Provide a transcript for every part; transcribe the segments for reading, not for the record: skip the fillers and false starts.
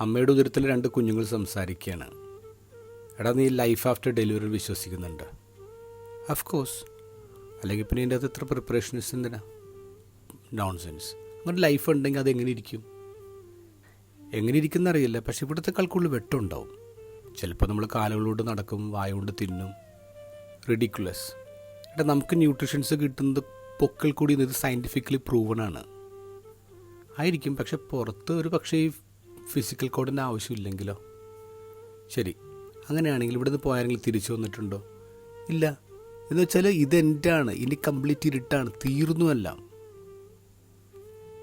അമ്മയുടെ ഉദരത്തിൽ 2 കുഞ്ഞുങ്ങൾ സംസാരിക്കുകയാണ്. എടാ, നീ ലൈഫ് ആഫ്റ്റർ ഡെലിവറി വിശ്വസിക്കുന്നുണ്ട്? Of course. അല്ലെങ്കിൽ പിന്നെ ഇതിൻ്റെ അകത്ത് എത്ര പ്രിപ്പറേഷൻസ് എന്തിനാ? നോൺസെൻസ്. അങ്ങനെ ലൈഫ് ഉണ്ടെങ്കിൽ അതെങ്ങനെ ഇരിക്കും? എങ്ങനെ ഇരിക്കുന്ന അറിയില്ല, പക്ഷെ ഇവിടുത്തെ കൾക്കുള്ളിൽ വെട്ടമുണ്ടാവും. ചിലപ്പോൾ നമ്മൾ കാലുകളോട് നടക്കും, വായ കൊണ്ട് തിന്നും. റിഡിക്കുലസ്. എടാ, നമുക്ക് ന്യൂട്രീഷൻസ് കിട്ടുന്നത് പൊക്കിൾ കൂടി ഇത് സയൻറ്റിഫിക്കലി പ്രൂവണാണ്. ആയിരിക്കും, പക്ഷെ പുറത്ത് ഒരു പക്ഷേ ഈ ഫിസിക്കൽ കോഡിൻ്റെ ആവശ്യമില്ലെങ്കിലോ? ശരി, അങ്ങനെയാണെങ്കിൽ ഇവിടെ നിന്ന് പോയാരെങ്കിലും തിരിച്ചു വന്നിട്ടുണ്ടോ? ഇല്ല. എന്ന് വെച്ചാൽ ഇതെൻ്റാണ്, ഇനി കംപ്ലീറ്റ് ഇരുട്ടാണ്, തീർന്നുമല്ല.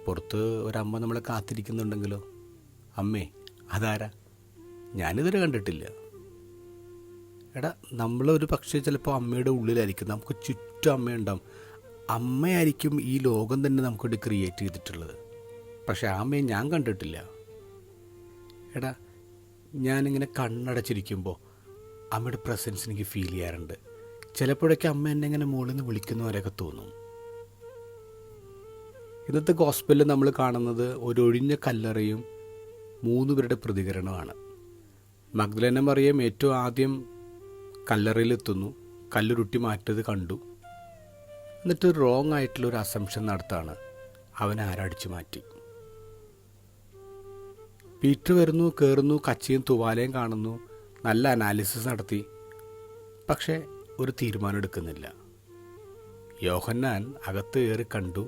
പുറത്ത് ഒരമ്മ നമ്മളെ കാത്തിരിക്കുന്നുണ്ടെങ്കിലോ? അമ്മേ, അതാരാ? ഞാനിതുവരെ കണ്ടിട്ടില്ല. എടാ, നമ്മളൊരു പക്ഷേ ചിലപ്പോൾ അമ്മയുടെ ഉള്ളിലായിരിക്കും, നമുക്ക് ചുറ്റും അമ്മയുണ്ടാവും. അമ്മയായിരിക്കും ഈ ലോകം തന്നെ നമുക്കിവിടെ ക്രിയേറ്റ് ചെയ്തിട്ടുള്ളത്. പക്ഷെ ആ അമ്മയെ ഞാൻ കണ്ടിട്ടില്ല. എടാ, ഞാനിങ്ങനെ കണ്ണടച്ചിരിക്കുമ്പോൾ അമ്മയുടെ പ്രസൻസ് എനിക്ക് ഫീൽ ചെയ്യാറുണ്ട്. ചിലപ്പോഴൊക്കെ അമ്മ എന്നെ ഇങ്ങനെ മുകളിൽ നിന്ന് വിളിക്കുന്നവരെയൊക്കെ തോന്നും. ഇന്നത്തെ ഗോസ്പലിൽ നമ്മൾ കാണുന്നത് ഒരു ഒഴിഞ്ഞ കല്ലറയും 3 പേരുടെ പ്രതികരണമാണ്. മഗ്ദലേന മറിയം ഏറ്റവും ആദ്യം കല്ലറയിലെത്തുന്നു, കല്ലുരുട്ടി മാറ്റത് കണ്ടു. എന്നിട്ട് റോങ് ആയിട്ടുള്ളൊരു അസംഷൻ നടത്താണ്, അവനെ ആരടിച്ചു മാറ്റി. പീറ്റർ വരുന്നു, കയറുന്നു, കച്ചിയും തുവാലയും കാണുന്നു, നല്ല അനാലിസിസ് നടത്തി, പക്ഷേ ഒരു തീരുമാനം എടുക്കുന്നില്ല. യോഹന്നാൻ അകത്ത് കയറി കണ്ടു,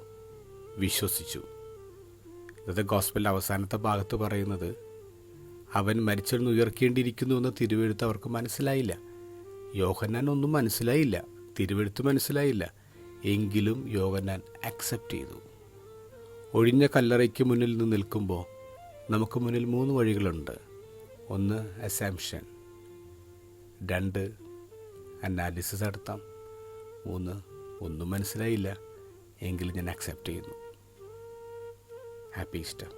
വിശ്വസിച്ചു. ഇന്നത്തെ ഗോസ്പലിൻ്റെ അവസാനത്തെ ഭാഗത്ത് പറയുന്നത്, അവൻ മരിച്ചെന്ന് ഉയർക്കേണ്ടിയിരിക്കുന്നു എന്ന തിരുവെഴുത്ത് അവർക്ക് മനസ്സിലായില്ല. യോഹന്നാൻ ഒന്നും മനസ്സിലായില്ല, തിരുവെഴുത്ത് മനസ്സിലായില്ല. എങ്കിലും യോഹന്നാൻ അക്സെപ്റ്റ് ചെയ്തു. ഒഴിഞ്ഞ കല്ലറയ്ക്ക് മുന്നിൽ നിന്ന് നിൽക്കുമ്പോൾ നമുക്ക് മുന്നിൽ 3 വഴികളുണ്ട്. 1 അസംഷൻ, 2 അനാലിസിസ് നടത്താം, 3 ഒന്നും മനസ്സിലായില്ല, എങ്കിലും ഞാൻ അക്സെപ്റ്റ് ചെയ്യുന്നു. Happy Easter.